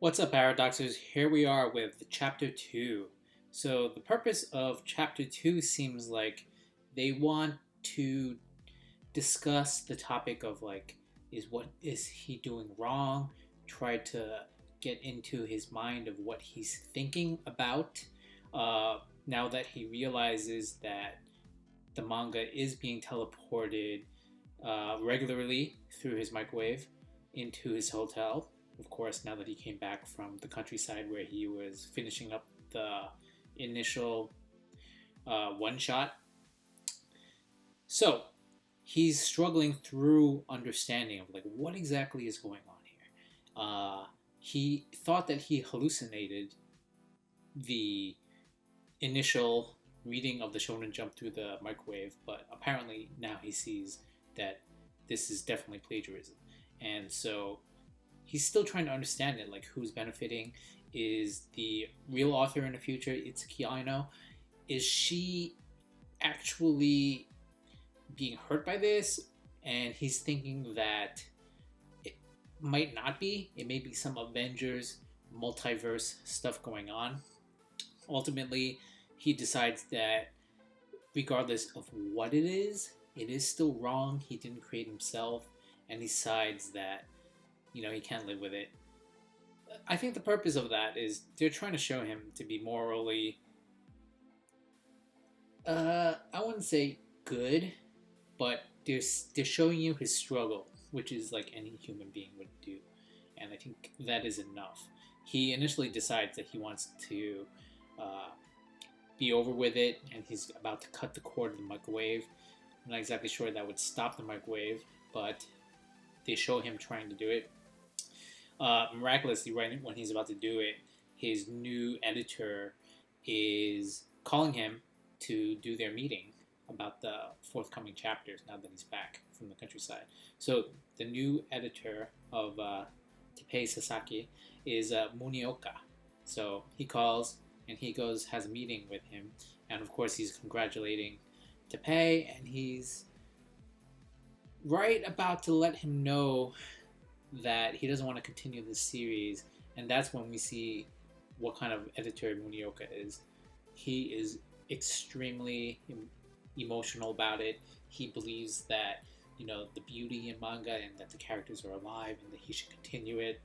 What's up, Paradoxers? Here we are with Chapter 2. So, the purpose of Chapter 2 seems like they want to discuss the topic of what is he doing wrong? Try to get into his mind of what he's thinking about now that he realizes that the manga is being teleported regularly through his microwave into his hotel. Of course, now that he came back from the countryside where he was finishing up the initial one shot. So he's struggling through understanding of what exactly is going on here. He thought that he hallucinated the initial reading of the Shonen Jump through the microwave, but apparently now he sees that this is definitely plagiarism. And so he's still trying to understand it, like who's benefiting. Is the real author in the future Itsuki Aino? Is she actually being hurt by this? And he's thinking that it might not be. It may be some Avengers multiverse stuff going on. Ultimately, he decides that regardless of what it is still wrong. He didn't create himself, and he decides that he can't live with it. I think the purpose of that is they're trying to show him to be morally, I wouldn't say good, but they're showing you his struggle, which is like any human being would do. And I think that is enough. He initially decides that he wants to be over with it, and he's about to cut the cord of the microwave. I'm not exactly sure that would stop the microwave, but they show him trying to do it. Miraculously, right when he's about to do it, his new editor is calling him to do their meeting about the forthcoming chapters now that he's back from the countryside. So the new editor of Teppei Sasaki is Munioka. So he calls and he goes, has a meeting with him, and of course he's congratulating Teppei, and he's right about to let him know that he doesn't want to continue this series, and that's when we see what kind of editor Munioka is. He is extremely emotional about it. He believes that the beauty in manga and that the characters are alive and that he should continue it.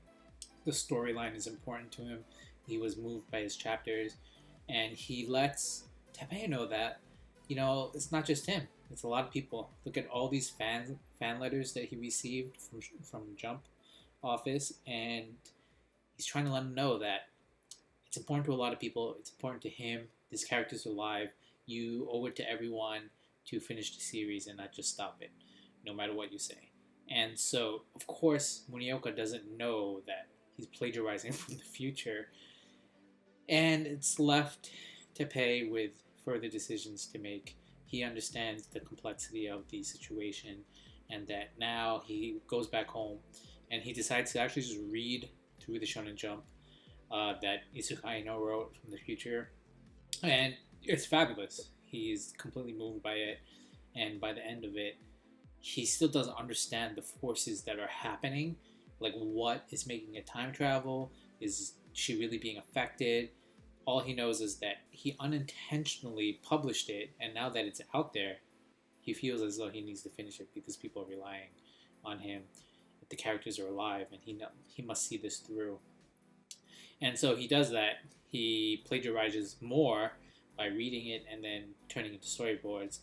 The storyline is important to him. He was moved by his chapters, and he lets Teppei know that it's not just him. It's a lot of people. Look at all these fan letters that he received from Jump office, and he's trying to let him know that it's important to a lot of people. It's important to him. These characters are alive. You owe it to everyone to finish the series and not just stop it, no matter what you say. And so, of course, Munioka doesn't know that he's plagiarizing from the future, and it's left Teppei with further decisions to make. He understands the complexity of the situation, and that now he goes back home and he decides to actually just read through the Shonen Jump that Itsuki Aino wrote from the future, and it's fabulous. He's completely moved by it, and by the end of it, he still doesn't understand the forces that are happening. Like, what is making it time travel? Is she really being affected? All he knows is that he unintentionally published it, and now that it's out there, he feels as though he needs to finish it because people are relying on him. The characters are alive, and he must see this through. And so he does that. He plagiarizes more by reading it and then turning into storyboards.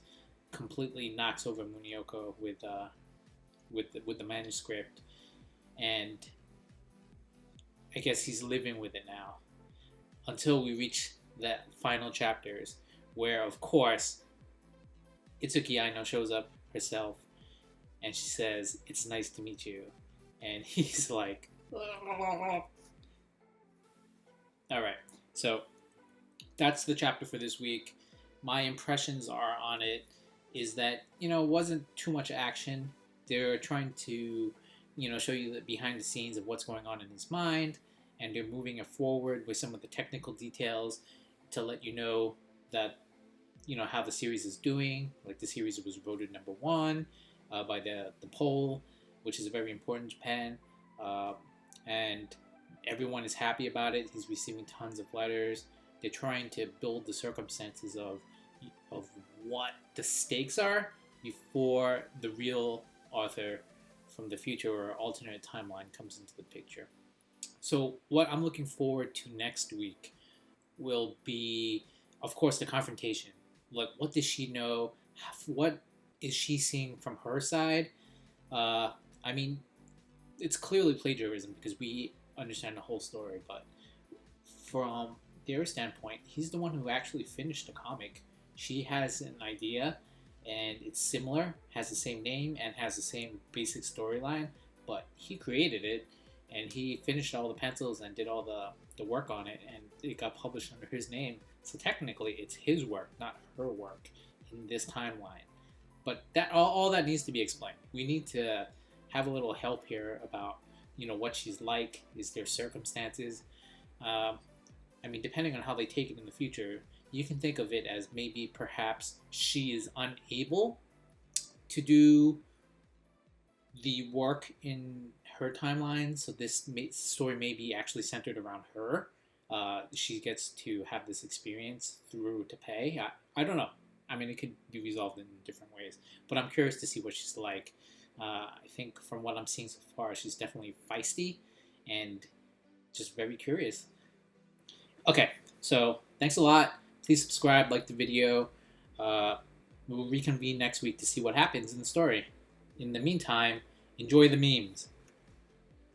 Completely knocks over Munioka with the manuscript, and I guess he's living with it now until we reach that final chapters, where of course Itsuki Aino shows up herself, and she says, "It's nice to meet you," and he's like, alright, so that's the chapter for this week. My impressions are on it is that, it wasn't too much action. They're trying to, show you the behind the scenes of what's going on in his mind, and they're moving it forward with some of the technical details to let you know that, how the series is doing. Like, the series was voted number 1 by the poll, which is very important in Japan. And Everyone is happy about it. He's receiving tons of letters. They're trying to build the circumstances of what the stakes are before the real Arthur from the future or alternate timeline comes into the picture. So what I'm looking forward to next week will be, of course, the confrontation. Like, what does she know? What is she seeing from her side? I mean, it's clearly plagiarism because we understand the whole story, but from their standpoint, he's the one who actually finished the comic. She has an idea, and it's similar, has the same name, and has the same basic storyline, but he created it, and he finished all the pencils and did all the work on it, and it got published under his name. So technically, it's his work, not her work, in this timeline. But that all that needs to be explained. We need to have a little help here about, you know, what she's like. Is there circumstances? I mean, depending on how they take it in the future, you can think of it as maybe perhaps she is unable to do the work in her timeline, so this story may be actually centered around her. She gets to have this experience through Teppei. I don't know. I mean, it could be resolved in different ways, but I'm curious to see what she's like. I think from what I'm seeing so far, she's definitely feisty and just very curious. Okay, so thanks a lot. Please subscribe, like the video. We'll reconvene next week to see what happens in the story. In the meantime, enjoy the memes.